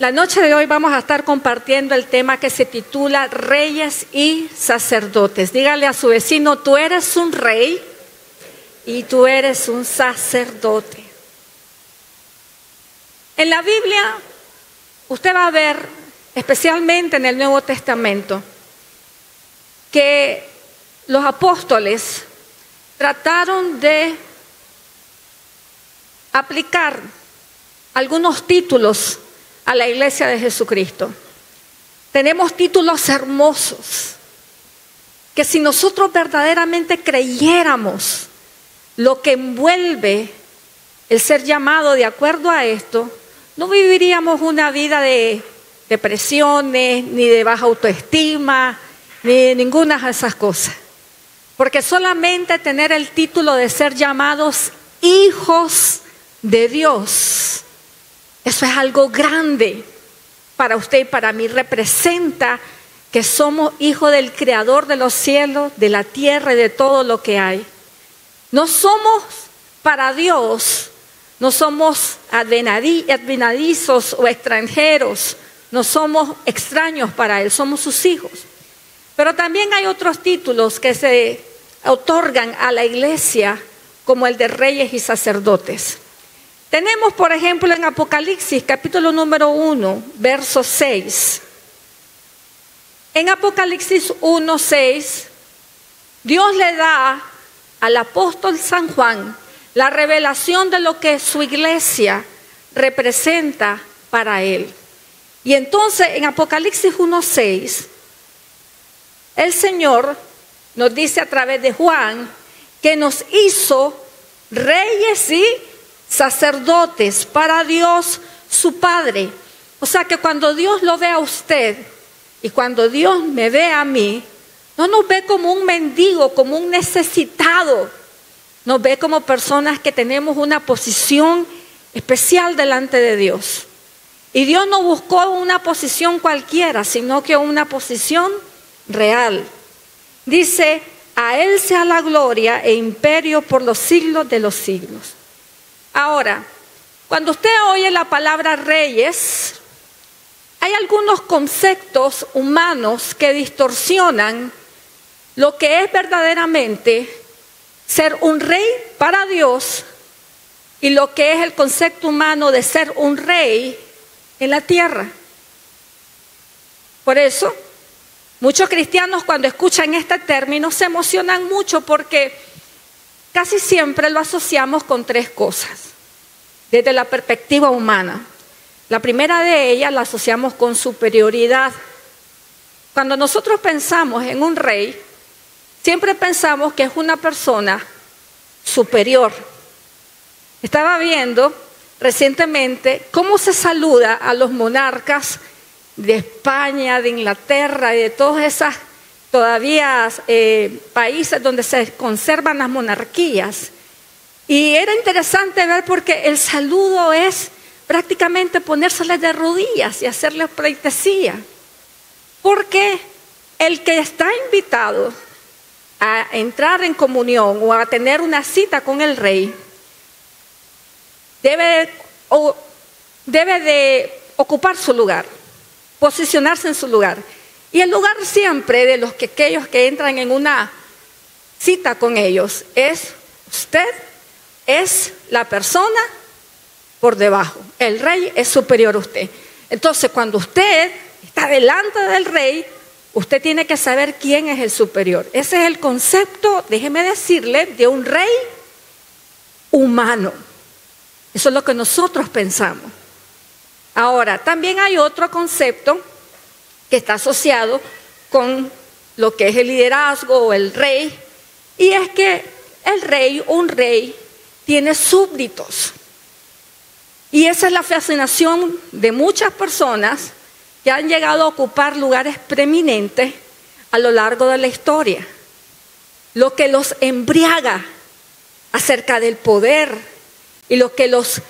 La noche de hoy vamos a estar compartiendo el tema que se titula Reyes y Sacerdotes. Dígale a su vecino, tú eres un rey y tú eres un sacerdote. En la Biblia, usted va a ver, especialmente en el Nuevo Testamento, que los apóstoles trataron de aplicar algunos títulos a la iglesia de Jesucristo. Tenemos títulos hermosos que si nosotros verdaderamente creyéramos lo que envuelve el ser llamado de acuerdo a esto, no viviríamos una vida de depresiones, ni de baja autoestima, ni de ninguna de esas cosas. Porque solamente tener el título de ser llamados hijos de Dios, eso es algo grande para usted y para mí. Representa que somos hijos del Creador de los cielos, de la tierra y de todo lo que hay. No somos para Dios, no somos advenedizos o extranjeros, no somos extraños para Él, somos sus hijos. Pero también hay otros títulos que se otorgan a la iglesia, como el de reyes y sacerdotes. Tenemos, por ejemplo, en Apocalipsis, capítulo número 1, verso 6. En Apocalipsis 1, 6, Dios le da al apóstol San Juan la revelación de lo que su iglesia representa para él. Y entonces, en Apocalipsis 1, 6, el Señor nos dice a través de Juan que nos hizo reyes y sacerdotes para Dios su Padre. O sea que cuando Dios lo ve a usted y cuando Dios me ve a mí, no nos ve como un mendigo, como un necesitado. Nos ve como personas que tenemos una posición especial delante de Dios. Y Dios no buscó una posición cualquiera, sino que una posición real. Dice, a Él sea la gloria e imperio por los siglos de los siglos. Ahora, cuando usted oye la palabra reyes, hay algunos conceptos humanos que distorsionan lo que es verdaderamente ser un rey para Dios y lo que es el concepto humano de ser un rey en la tierra. Por eso, muchos cristianos cuando escuchan este término se emocionan mucho porque casi siempre lo asociamos con tres cosas, desde la perspectiva humana. La primera de ellas la asociamos con superioridad. Cuando nosotros pensamos en un rey, siempre pensamos que es una persona superior. Estaba viendo recientemente cómo se saluda a los monarcas de España, de Inglaterra y de todas esas todavía países donde se conservan las monarquías. Y era interesante ver porque el saludo es prácticamente ponérseles de rodillas y hacerles pleitesía. Porque el que está invitado a entrar en comunión o a tener una cita con el rey debe de ocupar su lugar, posicionarse en su lugar. Y el lugar siempre de aquellos que entran en una cita con ellos es usted, es la persona por debajo. El rey es superior a usted. Entonces, cuando usted está delante del rey, usted tiene que saber quién es el superior. Ese es el concepto, déjeme decirle, de un rey humano. Eso es lo que nosotros pensamos. Ahora, también hay otro concepto que está asociado con lo que es el liderazgo o el rey, y es que un rey, tiene súbditos. Y esa es la fascinación de muchas personas que han llegado a ocupar lugares preeminentes a lo largo de la historia. Lo que los embriaga acerca del poder y lo que los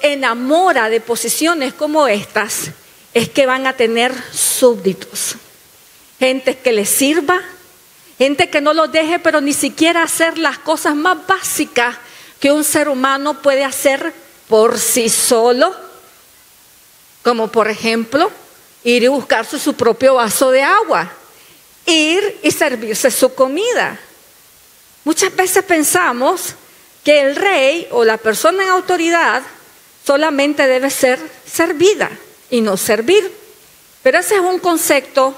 enamora de posiciones como estas es que van a tener súbditos, gente que les sirva, gente que no los deje, pero ni siquiera hacer las cosas más básicas que un ser humano puede hacer por sí solo, como por ejemplo ir y buscarse su propio vaso de agua, ir y servirse su comida. Muchas veces pensamos que el rey o la persona en autoridad solamente debe ser servida y no servir. Pero ese es un concepto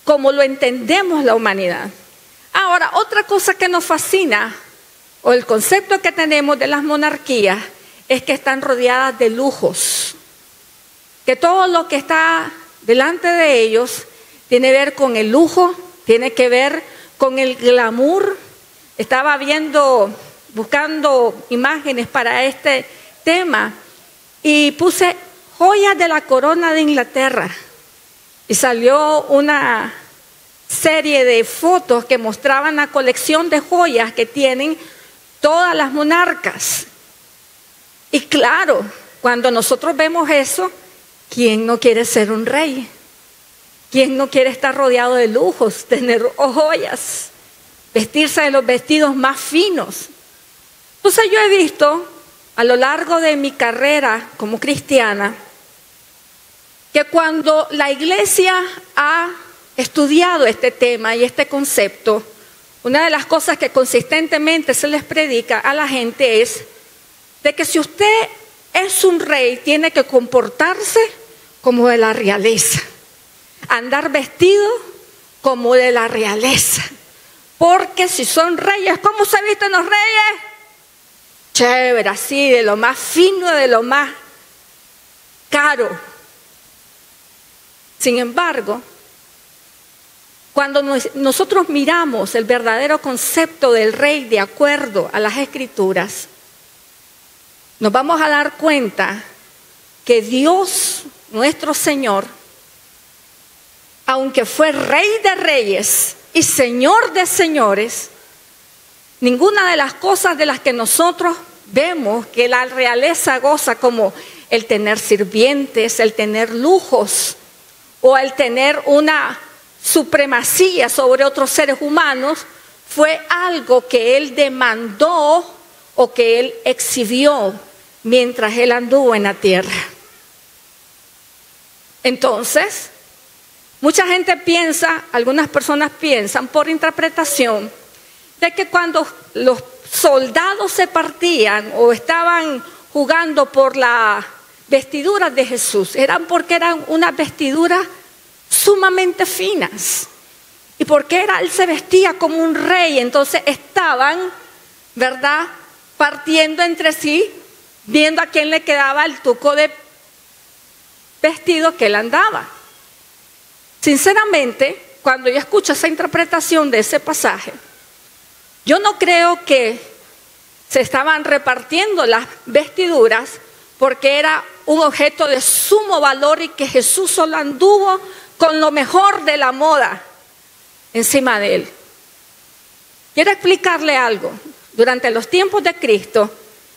como lo entendemos la humanidad. Ahora, otra cosa que nos fascina, o el concepto que tenemos de las monarquías, es que están rodeadas de lujos. Que todo lo que está delante de ellos tiene que ver con el lujo, tiene que ver con el glamour. Estaba buscando imágenes para este tema y puse joyas de la corona de Inglaterra. Y salió una serie de fotos que mostraban la colección de joyas que tienen todas las monarcas. Y claro, cuando nosotros vemos eso, ¿quién no quiere ser un rey? ¿Quién no quiere estar rodeado de lujos, tener joyas, vestirse de los vestidos más finos? Entonces yo he visto a lo largo de mi carrera como cristiana que cuando la iglesia ha estudiado este tema y este concepto, una de las cosas que consistentemente se les predica a la gente es de que si usted es un rey, tiene que comportarse como de la realeza, andar vestido como de la realeza, porque si son reyes, ¿cómo se visten los reyes? Chévere, así, de lo más fino, de lo más caro. Sin embargo, cuando nosotros miramos el verdadero concepto del rey de acuerdo a las Escrituras, nos vamos a dar cuenta que Dios, nuestro Señor, aunque fue Rey de Reyes y Señor de Señores, ninguna de las cosas de las que nosotros vemos que la realeza goza, como el tener sirvientes, el tener lujos o el tener una supremacía sobre otros seres humanos, fue algo que Él demandó o que Él exhibió mientras Él anduvo en la tierra. Entonces, mucha gente piensa, algunas personas piensan por interpretación, de que cuando los soldados se partían o estaban jugando por las vestiduras de Jesús, eran porque eran unas vestiduras sumamente finas. Y porque Él se vestía como un rey, entonces estaban, ¿verdad?, partiendo entre sí, viendo a quién le quedaba el tuco de vestido que Él andaba. Sinceramente, cuando yo escucho esa interpretación de ese pasaje, yo no creo que se estaban repartiendo las vestiduras porque era un objeto de sumo valor y que Jesús solo anduvo con lo mejor de la moda encima de Él. Quiero explicarle algo. Durante los tiempos de Cristo,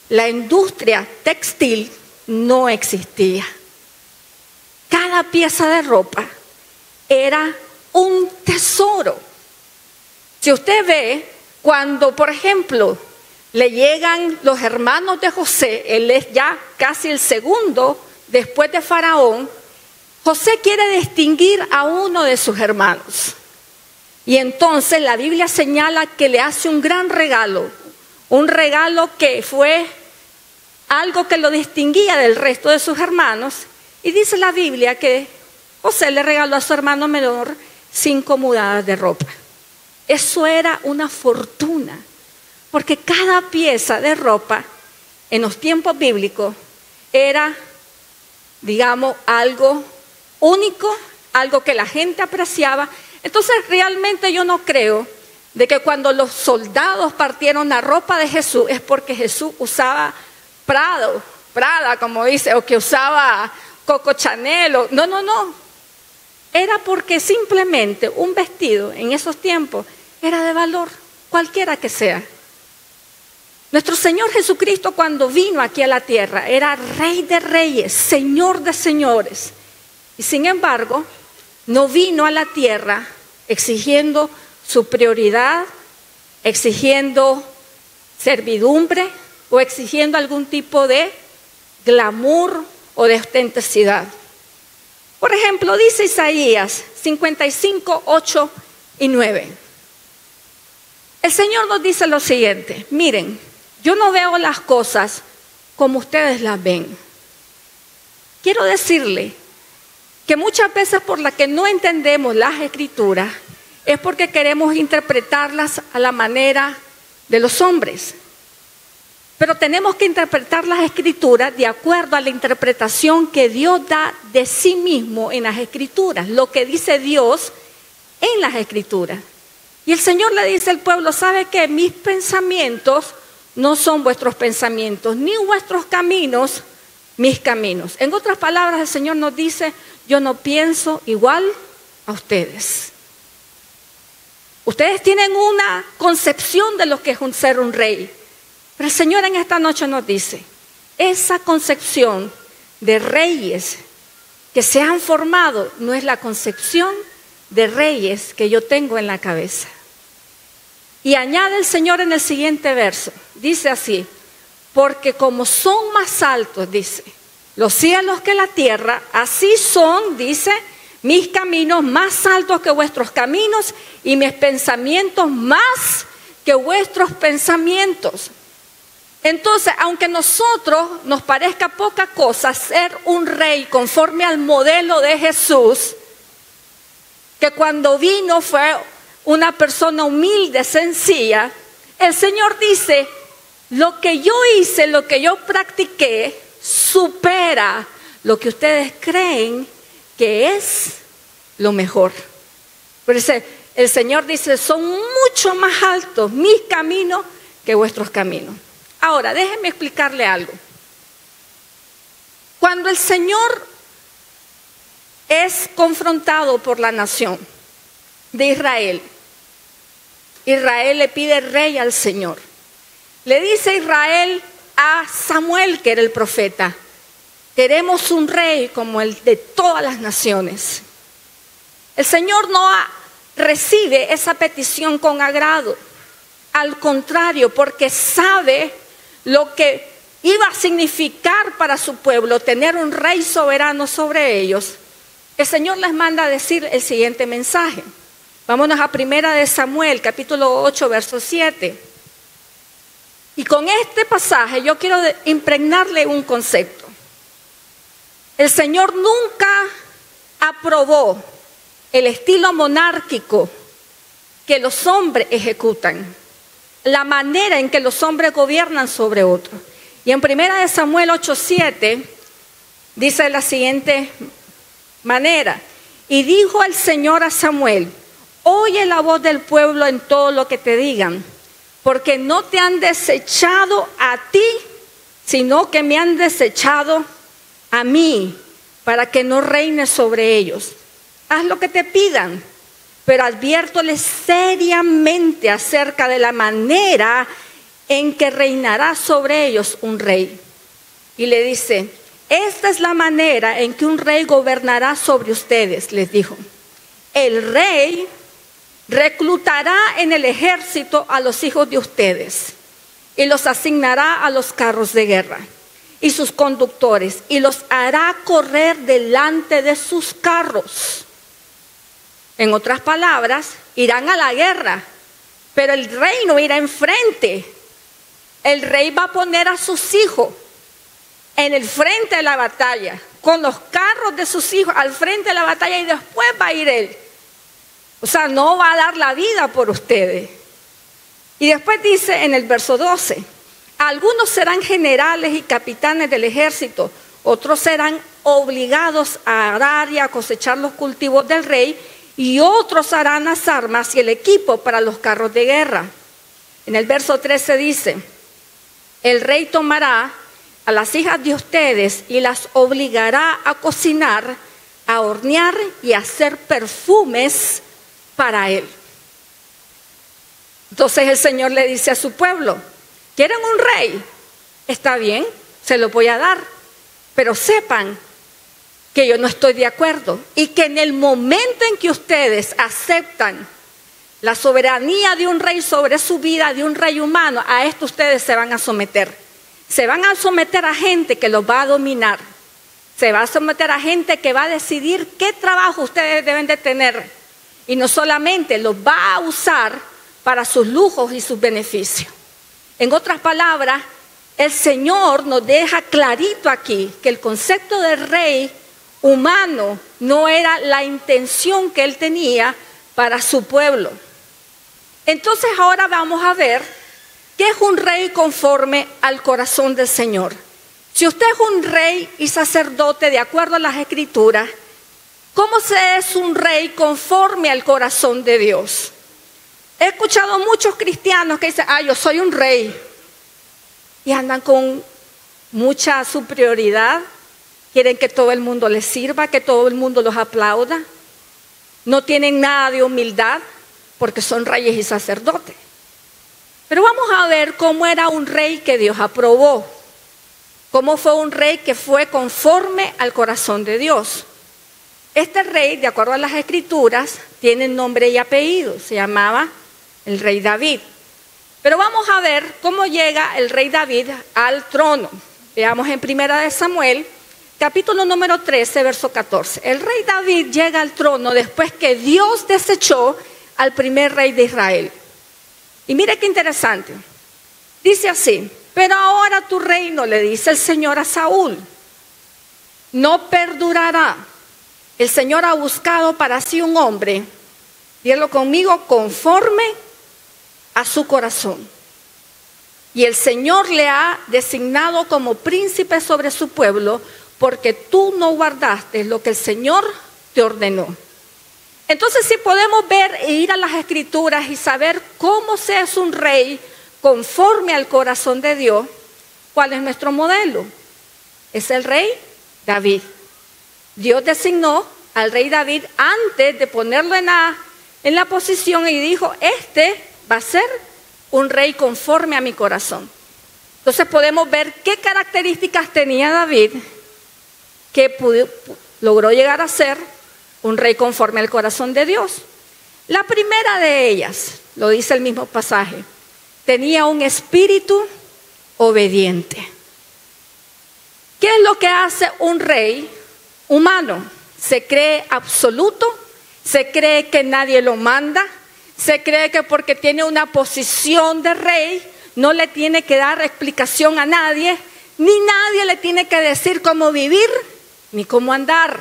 la industria textil no existía. Cada pieza de ropa era un tesoro. Si usted ve, cuando, por ejemplo, le llegan los hermanos de José, él es ya casi el segundo después de Faraón, José quiere distinguir a uno de sus hermanos. Y entonces la Biblia señala que le hace un gran regalo, un regalo que fue algo que lo distinguía del resto de sus hermanos. Y dice la Biblia que José le regaló a su hermano menor 5 mudadas de ropa. Eso era una fortuna, porque cada pieza de ropa en los tiempos bíblicos era, digamos, algo único, algo que la gente apreciaba. Entonces realmente yo no creo de que cuando los soldados partieron la ropa de Jesús es porque Jesús usaba Prada, como dice, o que usaba Coco Chanel. No. Era porque simplemente un vestido en esos tiempos era de valor, cualquiera que sea. Nuestro Señor Jesucristo, cuando vino aquí a la tierra, era Rey de Reyes, Señor de Señores. Y sin embargo, no vino a la tierra exigiendo su prioridad, exigiendo servidumbre o exigiendo algún tipo de glamour o de ostentosidad. Por ejemplo, dice Isaías 55, 8 y 9. El Señor nos dice lo siguiente: miren, yo no veo las cosas como ustedes las ven. Quiero decirle que muchas veces por la que no entendemos las Escrituras es porque queremos interpretarlas a la manera de los hombres. Pero tenemos que interpretar las Escrituras de acuerdo a la interpretación que Dios da de sí mismo en las Escrituras, lo que dice Dios en las Escrituras. Y el Señor le dice al pueblo: ¿sabe qué? Mis pensamientos no son vuestros pensamientos, ni vuestros caminos mis caminos. En otras palabras, el Señor nos dice: yo no pienso igual a ustedes. Ustedes tienen una concepción de lo que es ser un rey. Pero el Señor en esta noche nos dice: esa concepción de reyes que se han formado no es la concepción de reyes que yo tengo en la cabeza. Y añade el Señor en el siguiente verso, dice así: porque como son más altos, dice, los cielos que la tierra, así son, dice, mis caminos más altos que vuestros caminos y mis pensamientos más que vuestros pensamientos. Entonces, aunque a nosotros nos parezca poca cosa ser un rey conforme al modelo de Jesús, que cuando vino fue una persona humilde, sencilla, el Señor dice: lo que yo hice, lo que yo practiqué, supera lo que ustedes creen que es lo mejor. Por eso el Señor dice: son mucho más altos mis caminos que vuestros caminos. Ahora, déjenme explicarle algo. Cuando el Señor es confrontado por la nación de Israel, Israel le pide rey al Señor. Le dice Israel a Samuel, que era el profeta: queremos un rey como el de todas las naciones. El Señor no recibe esa petición con agrado. Al contrario, porque sabe lo que iba a significar para su pueblo tener un rey soberano sobre ellos, el Señor les manda a decir el siguiente mensaje. Vámonos a 1 Samuel, capítulo 8, verso 7. Y con este pasaje yo quiero impregnarle un concepto. El Señor nunca aprobó el estilo monárquico que los hombres ejecutan, la manera en que los hombres gobiernan sobre otros. Y en 1 Samuel 8:7 dice de la siguiente manera: y dijo el Señor a Samuel: oye la voz del pueblo en todo lo que te digan, porque no te han desechado a ti, sino que me han desechado a mí, para que no reines sobre ellos. Haz lo que te pidan, pero adviértoles seriamente acerca de la manera en que reinará sobre ellos un rey. Y le dice: esta es la manera en que un rey gobernará sobre ustedes, les dijo. El rey reclutará en el ejército a los hijos de ustedes y los asignará a los carros de guerra y sus conductores, y los hará correr delante de sus carros. En otras palabras, irán a la guerra, pero el rey no irá enfrente. El rey va a poner a sus hijos en el frente de la batalla, con los carros de sus hijos al frente de la batalla, y después va a ir él. O sea, no va a dar la vida por ustedes. Y después dice en el verso 12: algunos serán generales y capitanes del ejército, otros serán obligados a arar y a cosechar los cultivos del rey, y otros harán las armas y el equipo para los carros de guerra. En el verso 13 dice: el rey tomará a las hijas de ustedes y las obligará a cocinar, a hornear y a hacer perfumes para él. Entonces el Señor le dice a su pueblo: ¿quieren un rey? Está bien, se lo voy a dar, pero sepan que yo no estoy de acuerdo, y que en el momento en que ustedes aceptan la soberanía de un rey sobre su vida, de un rey humano, a esto ustedes se van a someter. Se van a someter a gente que los va a dominar. se va a someter a gente que va a decidir qué trabajo ustedes deben de tener. Y no solamente los va a usar para sus lujos y sus beneficios. En otras palabras, el Señor nos deja clarito aquí que el concepto de rey humano no era la intención que Él tenía para su pueblo. Entonces ahora vamos a ver qué es un rey conforme al corazón del Señor. Si usted es un rey y sacerdote de acuerdo a las Escrituras, ¿cómo se es un rey conforme al corazón de Dios? He escuchado muchos cristianos que dicen, yo soy un rey. Y andan con mucha superioridad, quieren que todo el mundo les sirva, que todo el mundo los aplauda. No tienen nada de humildad porque son reyes y sacerdotes. Pero vamos a ver cómo era un rey que Dios aprobó. Cómo fue un rey que fue conforme al corazón de Dios. Este rey, de acuerdo a las Escrituras, tiene nombre y apellido. Se llamaba el rey David. Pero vamos a ver cómo llega el rey David al trono. Veamos en 1 Samuel, capítulo número 13, verso 14. El rey David llega al trono después que Dios desechó al primer rey de Israel. Y mire qué interesante. Dice así, pero ahora tu reino, le dice el Señor a Saúl, no perdurará. El Señor ha buscado para sí un hombre, dígalo conmigo, conforme a su corazón. Y el Señor le ha designado como príncipe sobre su pueblo, porque tú no guardaste lo que el Señor te ordenó. Entonces, si podemos ver e ir a las Escrituras y saber cómo se es un rey conforme al corazón de Dios, ¿cuál es nuestro modelo? Es el rey David. Dios designó al rey David antes de ponerlo en la posición y dijo, este va a ser un rey conforme a mi corazón. Entonces podemos ver qué características tenía David que logró llegar a ser un rey conforme al corazón de Dios. La primera de ellas, lo dice el mismo pasaje, tenía un espíritu obediente. ¿Qué es lo que hace un rey humano? Se cree absoluto, se cree que nadie lo manda, se cree que porque tiene una posición de rey no le tiene que dar explicación a nadie, ni nadie le tiene que decir cómo vivir ni cómo andar.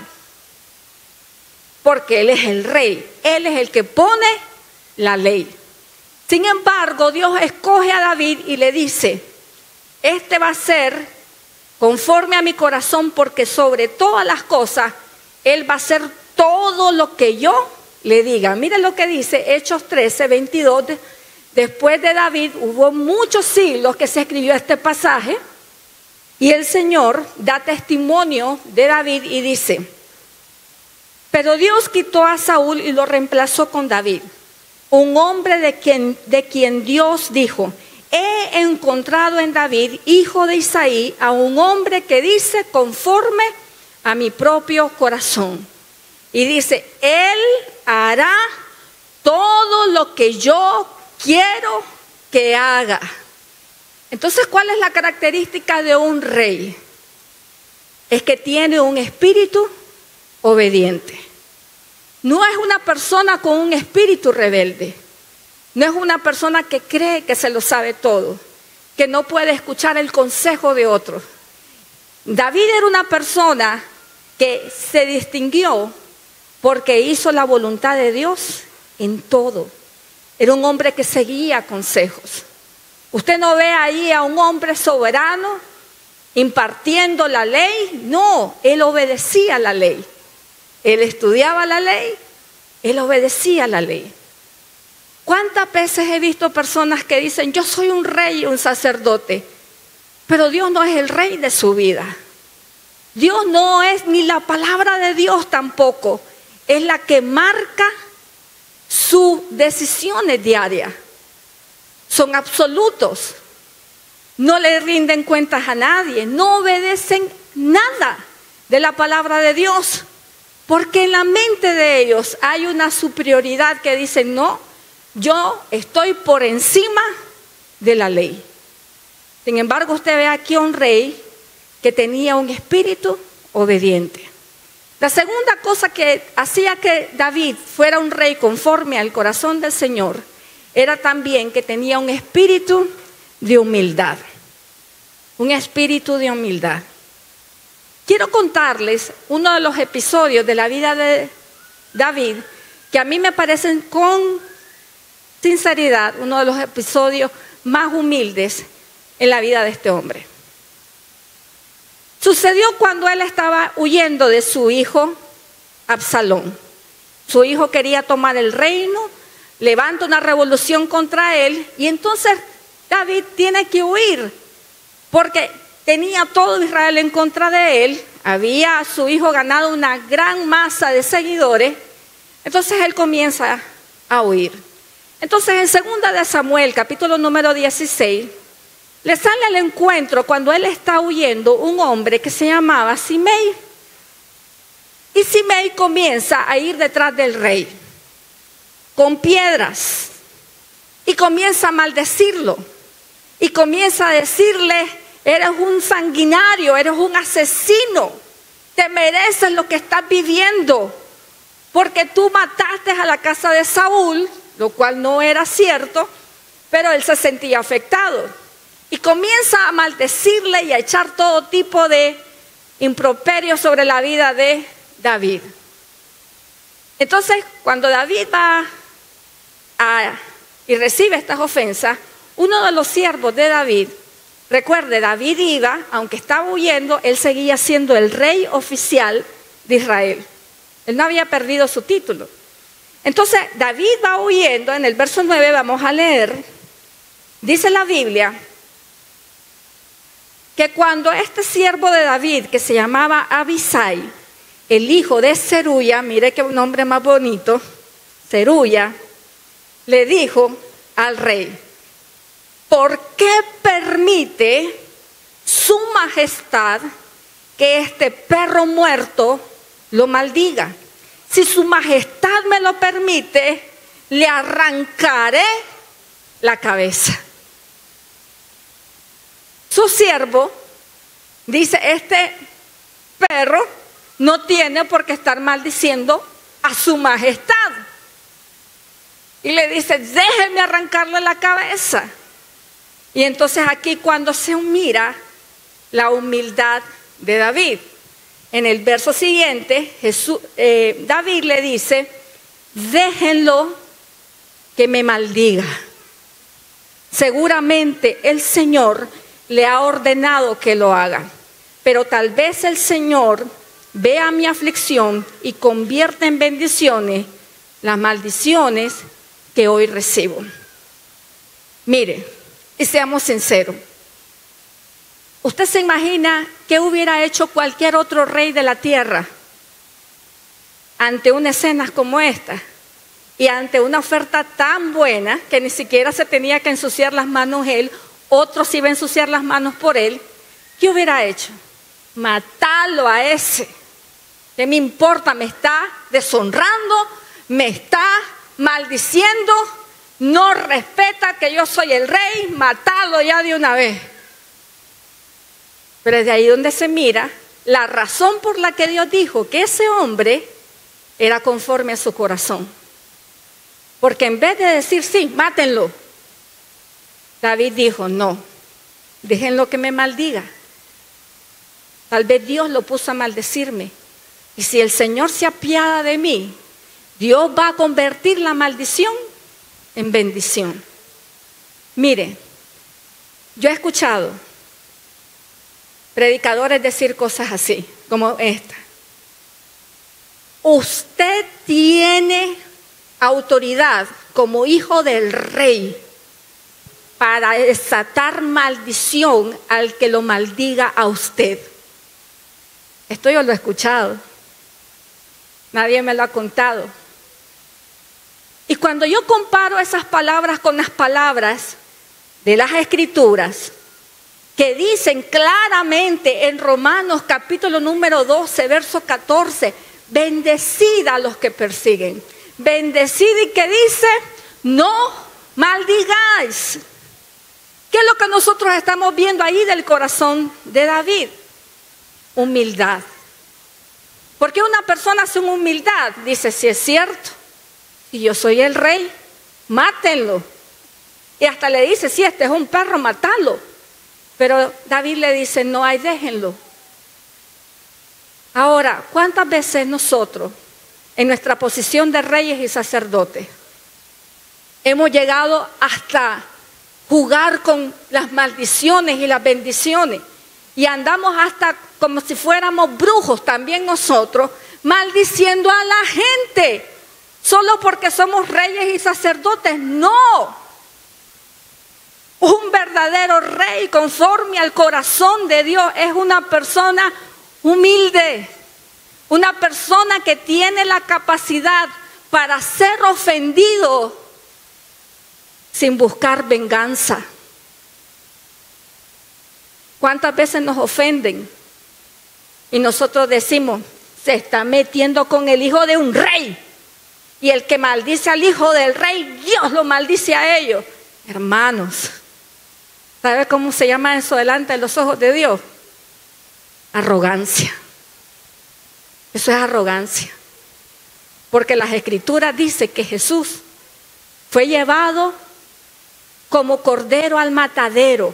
Porque Él es el rey, Él es el que pone la ley. Sin embargo, Dios escoge a David y le dice, este va a ser conforme a mi corazón porque sobre todas las cosas Él va a hacer todo lo que yo le diga. Miren lo que dice Hechos 13, 22. Después de David hubo muchos siglos que se escribió este pasaje y el Señor da testimonio de David y dice, pero Dios quitó a Saúl y lo reemplazó con David, un hombre de quien Dios dijo, he encontrado en David, hijo de Isaí, a un hombre que dice conforme a mi propio corazón. Y dice, Él hará todo lo que yo quiero que haga. Entonces, ¿cuál es la característica de un rey? Es que tiene un espíritu obediente. No es una persona con un espíritu rebelde. No es una persona que cree que se lo sabe todo, que no puede escuchar el consejo de otros. David era una persona que se distinguió porque hizo la voluntad de Dios en todo. Era un hombre que seguía consejos. Usted no ve ahí a un hombre soberano impartiendo la ley. No, él obedecía la ley. Él estudiaba la ley, él obedecía la ley. ¿Cuántas veces he visto personas que dicen, yo soy un rey y un sacerdote, pero Dios no es el rey de su vida? Dios no es ni la palabra de Dios tampoco, es la que marca sus decisiones diarias. Son absolutos, no le rinden cuentas a nadie, no obedecen nada de la palabra de Dios, porque en la mente de ellos hay una superioridad que dicen, no, yo estoy por encima de la ley. Sin embargo, usted ve aquí a un rey que tenía un espíritu obediente. La segunda cosa que hacía que David fuera un rey conforme al corazón del Señor era también que tenía un espíritu de humildad. Un espíritu de humildad. Quiero contarles uno de los episodios de la vida de David que a mí me parecen con sinceridad uno de los episodios más humildes en la vida de este hombre. Sucedió cuando él estaba huyendo de su hijo Absalón. Su hijo quería tomar el reino, levanta una revolución contra él y entonces David tiene que huir porque tenía todo Israel en contra de él. Había su hijo ganado una gran masa de seguidores. Entonces él comienza a huir. Entonces en 2 de Samuel, capítulo número 16, le sale al encuentro cuando él está huyendo un hombre que se llamaba Simei. Y Simei comienza a ir detrás del rey con piedras y comienza a maldecirlo y comienza a decirle: eres un sanguinario, eres un asesino, te mereces lo que estás viviendo porque tú mataste a la casa de Saúl, lo cual no era cierto, pero él se sentía afectado. Y comienza a maldecirle y a echar todo tipo de improperios sobre la vida de David. Entonces, cuando David va y recibe estas ofensas, uno de los siervos de David, recuerde, David iba, aunque estaba huyendo, él seguía siendo el rey oficial de Israel. Él no había perdido su título. Entonces, David va huyendo, en el verso 9 vamos a leer, dice la Biblia, que cuando este siervo de David, que se llamaba Abisai, el hijo de Zeruya, mire qué nombre más bonito, Zeruya, le dijo al rey: ¿por qué permite su majestad que este perro muerto lo maldiga? Si su majestad me lo permite, le arrancaré la cabeza. Su siervo dice: este perro no tiene por qué estar maldiciendo a su majestad. Y le dice: déjenme arrancarle la cabeza. Y entonces aquí cuando se mira la humildad de David, en el verso siguiente David le dice: déjenlo que me maldiga. Seguramente el Señor le ha ordenado que lo haga, pero tal vez el Señor vea mi aflicción y convierta en bendiciones las maldiciones que hoy recibo. Mire, y seamos sinceros, ¿usted se imagina qué hubiera hecho cualquier otro rey de la tierra ante una escena como esta y ante una oferta tan buena que ni siquiera se tenía que ensuciar las manos él? Otros iban a ensuciar las manos por él. ¿Qué hubiera hecho? Matarlo a ese. ¿Qué me importa? Me está deshonrando, me está maldiciendo, no respeta que yo soy el rey, matarlo ya de una vez. Pero es de ahí donde se mira la razón por la que Dios dijo que ese hombre era conforme a su corazón. Porque en vez de decir sí, mátenlo, David dijo: no, déjenlo que me maldiga. Tal vez Dios lo puso a maldecirme. Y si el Señor se apiada de mí, Dios va a convertir la maldición en bendición. Mire, yo he escuchado predicadores decir cosas así, como esta: usted tiene autoridad como hijo del rey para desatar maldición al que lo maldiga a usted. Esto yo lo he escuchado. Nadie me lo ha contado. Y cuando yo comparo esas palabras con las palabras de las Escrituras, que dicen claramente en Romanos capítulo número 12, verso 14, bendecid a los que persiguen. Bendecid, y que dice: no maldigáis. ¿Qué es lo que nosotros estamos viendo ahí del corazón de David? Humildad. Porque una persona sin humildad dice, si es cierto, si yo soy el rey, mátenlo. Y hasta le dice, si este es un perro, mátalo. Pero David le dice, no, ay, déjenlo. Ahora, ¿cuántas veces nosotros, en nuestra posición de reyes y sacerdotes, hemos llegado hasta jugar con las maldiciones y las bendiciones? Y andamos hasta como si fuéramos brujos también nosotros, maldiciendo a la gente, solo porque somos reyes y sacerdotes. No. Un verdadero rey conforme al corazón de Dios es una persona humilde, una persona que tiene la capacidad para ser ofendido sin buscar venganza. ¿Cuántas veces nos ofenden? Y nosotros decimos, se está metiendo con el hijo de un rey. Y el que maldice al hijo del rey, Dios lo maldice a ellos. Hermanos, ¿sabe cómo se llama eso delante de los ojos de Dios? Arrogancia. Eso es arrogancia. Porque las Escrituras dicen que Jesús fue llevado como cordero al matadero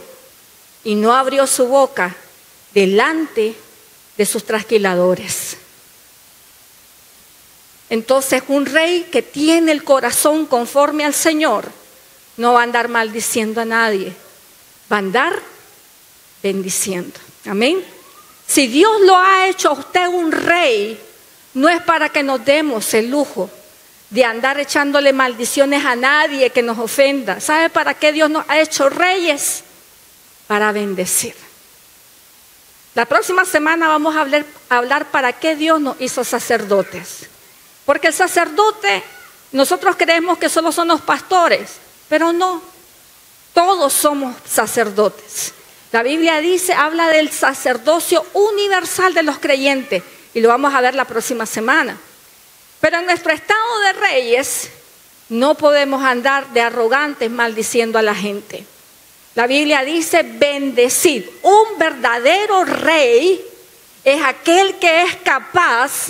y no abrió su boca delante de sus trasquiladores. Entonces, un rey que tiene el corazón conforme al Señor no va a andar maldiciendo a nadie, va a andar bendiciendo. Amén. Si Dios lo ha hecho a usted un rey, no es para que nos demos el lujo de andar echándole maldiciones a nadie que nos ofenda. ¿Sabe para qué Dios nos ha hecho reyes? Para bendecir. La próxima semana vamos a hablar para qué Dios nos hizo sacerdotes. Porque el sacerdote, nosotros creemos que solo son los pastores, pero no, todos somos sacerdotes. La Biblia dice, habla del sacerdocio universal de los creyentes, y lo vamos a ver la próxima semana. Pero en nuestro estado de reyes, no podemos andar de arrogantes maldiciendo a la gente. La Biblia dice, bendecid. Un verdadero rey es aquel que es capaz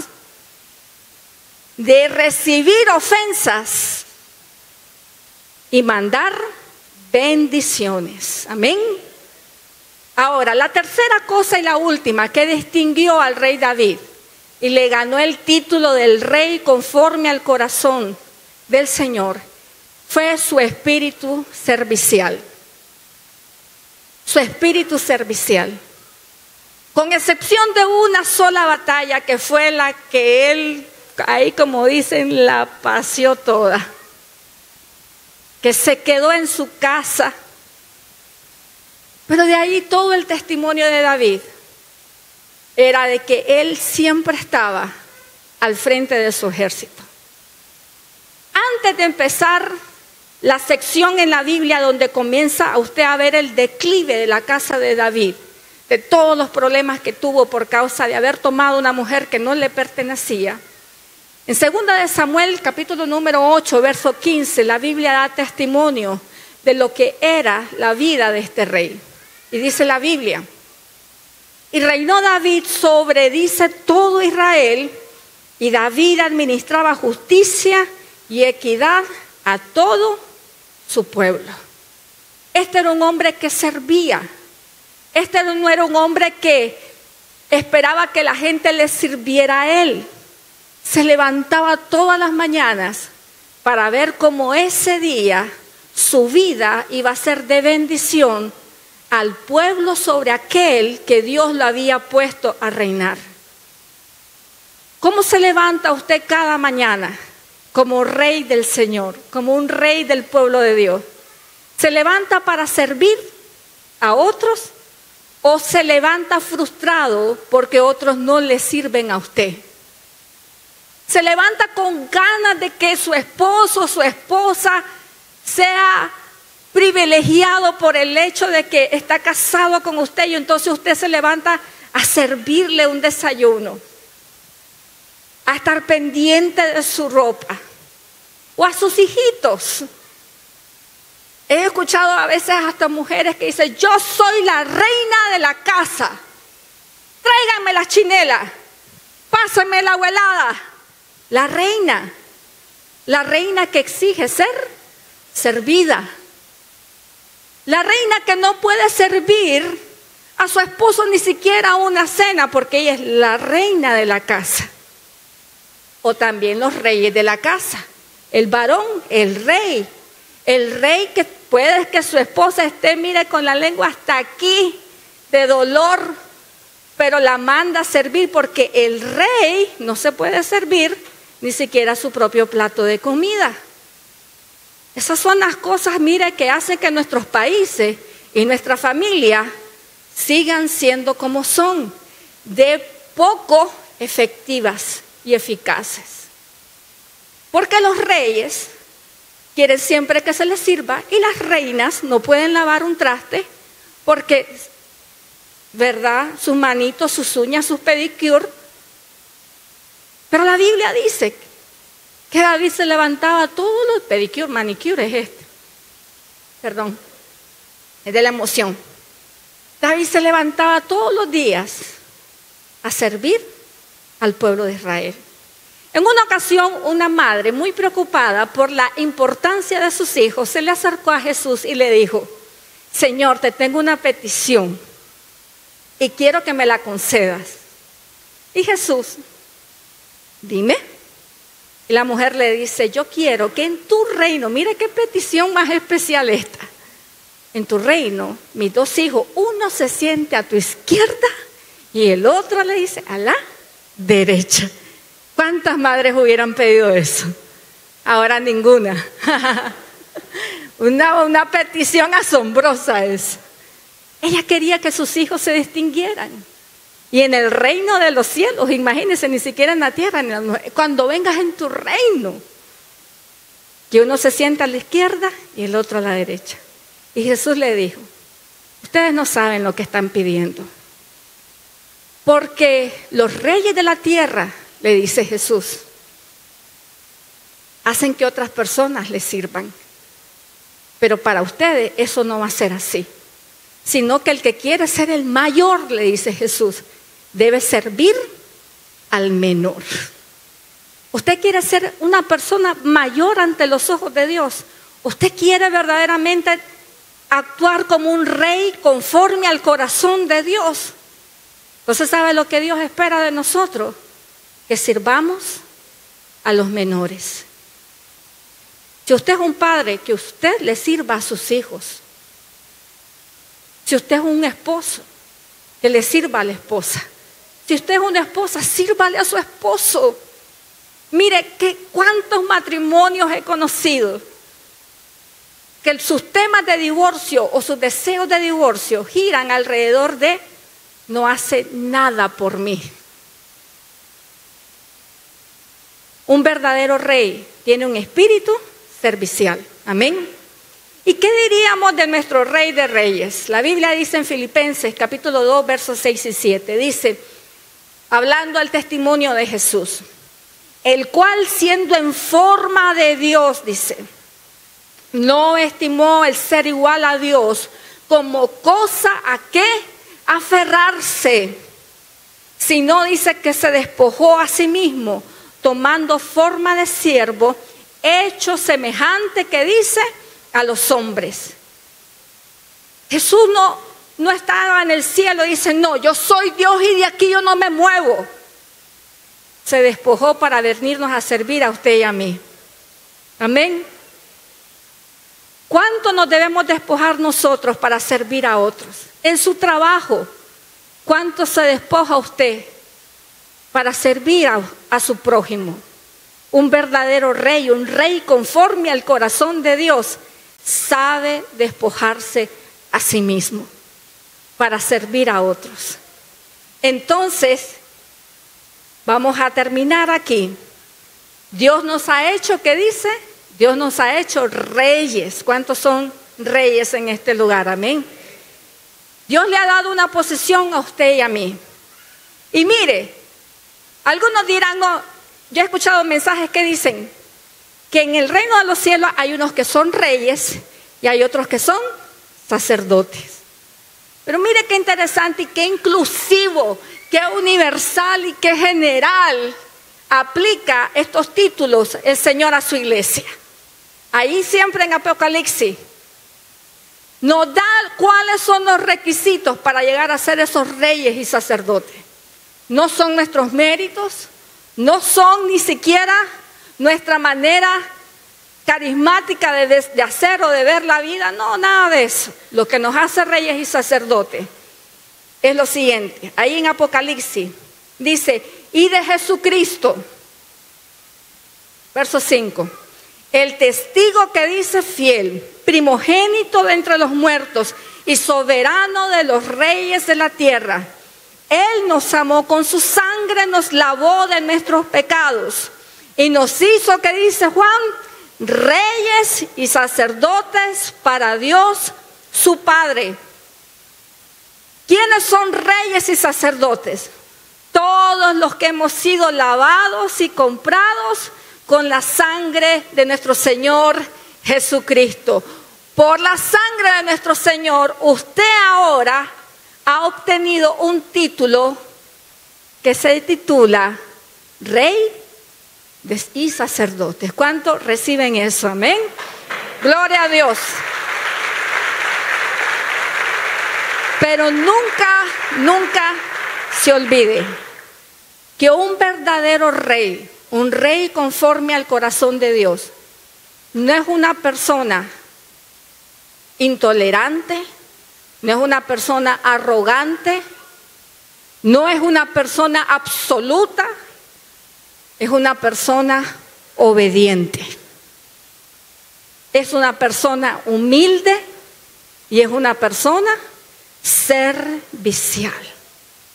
de recibir ofensas y mandar bendiciones. Amén. Ahora, la tercera cosa y la última que distinguió al rey David y le ganó el título del rey conforme al corazón del Señor fue su espíritu servicial. Su espíritu servicial. Con excepción de una sola batalla que fue la que él, ahí como dicen, la paseó toda. Que se quedó en su casa. Pero de ahí todo el testimonio de David era de que él siempre estaba al frente de su ejército. Antes de empezar la sección en la Biblia donde comienza a usted a ver el declive de la casa de David, de todos los problemas que tuvo por causa de haber tomado una mujer que no le pertenecía, en 2 de Samuel, capítulo número 8, verso 15, la Biblia da testimonio de lo que era la vida de este rey. Y dice la Biblia, y reinó David sobre, dice, todo Israel, y David administraba justicia y equidad a todo su pueblo. Este era un hombre que servía. Este no era un hombre que esperaba que la gente le sirviera a él. Se levantaba todas las mañanas para ver cómo ese día su vida iba a ser de bendición al pueblo sobre aquel que Dios lo había puesto a reinar. ¿Cómo se levanta usted cada mañana como rey del Señor, como un rey del pueblo de Dios? ¿Se levanta para servir a otros o se levanta frustrado porque otros no le sirven a usted? ¿Se levanta con ganas de que su esposo o su esposa sea privilegiado por el hecho de que está casado con usted y entonces usted se levanta a servirle un desayuno, a estar pendiente de su ropa o a sus hijitos? He escuchado a veces hasta mujeres que dicen, yo soy la reina de la casa, tráiganme las chinelas, pásame la abuelada. La reina que exige ser servida. La reina que no puede servir a su esposo ni siquiera una cena porque ella es la reina de la casa. O también los reyes de la casa. El varón, el rey que puede que su esposa esté, mire, con la lengua hasta aquí de dolor, pero la manda a servir porque el rey no se puede servir ni siquiera su propio plato de comida. Esas son las cosas, mire, que hacen que nuestros países y nuestra familia sigan siendo como son, de poco efectivas y eficaces. Porque los reyes quieren siempre que se les sirva y las reinas no pueden lavar un traste porque, ¿verdad? Sus manitos, sus uñas, sus pedicure. Pero la Biblia dice que David se levantaba todos los pedicure, manicure es este. Perdón, es de la emoción. David se levantaba todos los días a servir al pueblo de Israel. En una ocasión, una madre muy preocupada por la importancia de sus hijos se le acercó a Jesús y le dijo: Señor, te tengo una petición y quiero que me la concedas. Y Jesús, dime. Y la mujer le dice: yo quiero que en tu reino, mire qué petición más especial esta, en tu reino, mis dos hijos, uno se siente a tu izquierda y el otro le dice a la derecha. ¿Cuántas madres hubieran pedido eso? Ahora ninguna. Una petición asombrosa es. Ella quería que sus hijos se distinguieran. Y en el reino de los cielos, imagínense, ni siquiera en la tierra, cuando vengas en tu reino, que uno se sienta a la izquierda y el otro a la derecha. Y Jesús le dijo: ustedes no saben lo que están pidiendo. Porque los reyes de la tierra, le dice Jesús, hacen que otras personas les sirvan. Pero para ustedes eso no va a ser así. Sino que el que quiere ser el mayor, le dice Jesús, debe servir al menor. ¿Usted quiere ser una persona mayor ante los ojos de Dios? ¿Usted quiere verdaderamente actuar como un rey conforme al corazón de Dios? Entonces, ¿sabe lo que Dios espera de nosotros? Que sirvamos a los menores. Si usted es un padre, que usted le sirva a sus hijos. Si usted es un esposo, que le sirva a la esposa. Si usted es una esposa, sírvale a su esposo. Mire, cuántos matrimonios he conocido que sus temas de divorcio o sus deseos de divorcio giran alrededor de: no hace nada por mí. Un verdadero rey tiene un espíritu servicial. Amén. ¿Y qué diríamos de nuestro Rey de Reyes? La Biblia dice en Filipenses capítulo 2, versos 6 y 7, dice, hablando al testimonio de Jesús, el cual siendo en forma de Dios, dice, no estimó el ser igual a Dios como cosa a qué aferrarse, sino dice que se despojó a sí mismo, tomando forma de siervo, hecho semejante, que dice, a los hombres. Jesús no estaba en el cielo y dice: no, yo soy Dios y de aquí yo no me muevo. Se despojó para venirnos a servir a usted y a mí. Amén. ¿Cuánto nos debemos despojar nosotros para servir a otros? En su trabajo, ¿cuánto se despoja usted para servir a su prójimo? Un verdadero rey, un rey conforme al corazón de Dios, sabe despojarse a sí mismo para servir a otros. Entonces, vamos a terminar aquí. Dios nos ha hecho, ¿qué dice? Dios nos ha hecho reyes. ¿Cuántos son reyes en este lugar? Amén. Dios le ha dado una posición a usted y a mí. Y mire, algunos dirán, no, yo he escuchado mensajes que dicen que en el reino de los cielos hay unos que son reyes y hay otros que son sacerdotes. Pero mire qué interesante y qué inclusivo, qué universal y qué general aplica estos títulos el Señor a su iglesia. Ahí siempre en Apocalipsis nos da cuáles son los requisitos para llegar a ser esos reyes y sacerdotes. No son nuestros méritos, no son ni siquiera nuestra manera carismática de hacer o de ver la vida, no, nada de eso. Lo que nos hace reyes y sacerdotes es lo siguiente, ahí en Apocalipsis dice, y de Jesucristo, verso 5, el testigo que dice fiel, primogénito de entre los muertos y soberano de los reyes de la tierra. Él nos amó con su sangre, nos lavó de nuestros pecados y nos hizo, que dice Juan, reyes y sacerdotes para Dios su Padre. ¿Quiénes son reyes y sacerdotes? Todos los que hemos sido lavados y comprados con la sangre de nuestro Señor Jesucristo. Por la sangre de nuestro Señor, usted ahora ha obtenido un título que se titula Rey y Sacerdotes. ¿Cuántos reciben eso? Amén. Gloria a Dios. Pero nunca se olvide que un verdadero rey, un rey conforme al corazón de Dios, no es una persona intolerante, no es una persona arrogante, no es una persona absoluta, es una persona obediente. Es una persona humilde y es una persona servicial.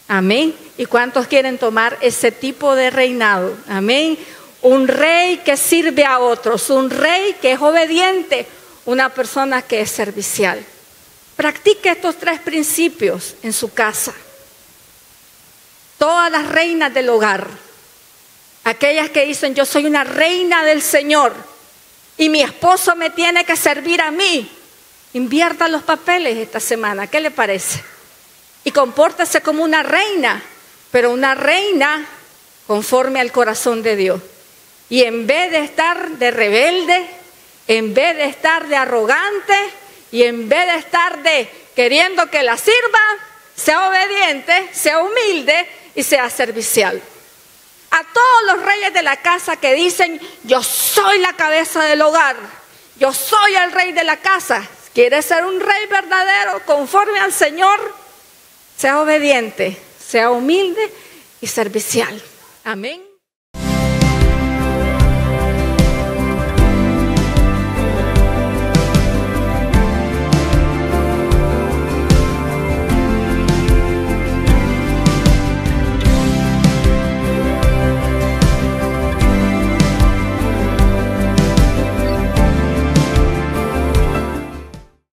Amén. ¿Y cuántos quieren tomar ese tipo de reinado? Amén. Un rey que sirve a otros, un rey que es obediente, una persona que es servicial. Practique estos 3 principios en su casa. Todas las reinas del hogar, aquellas que dicen yo soy una reina del Señor y mi esposo me tiene que servir a mí, invierta los papeles esta semana, ¿qué le parece? Y compórtese como una reina, pero una reina conforme al corazón de Dios. Y en vez de estar de rebelde, en vez de estar de arrogante y en vez de estar de queriendo que la sirva, sea obediente, sea humilde y sea servicial. A todos los reyes de la casa que dicen yo soy la cabeza del hogar, yo soy el rey de la casa, quiere ser un rey verdadero conforme al Señor, sea obediente, sea humilde y servicial. Amén.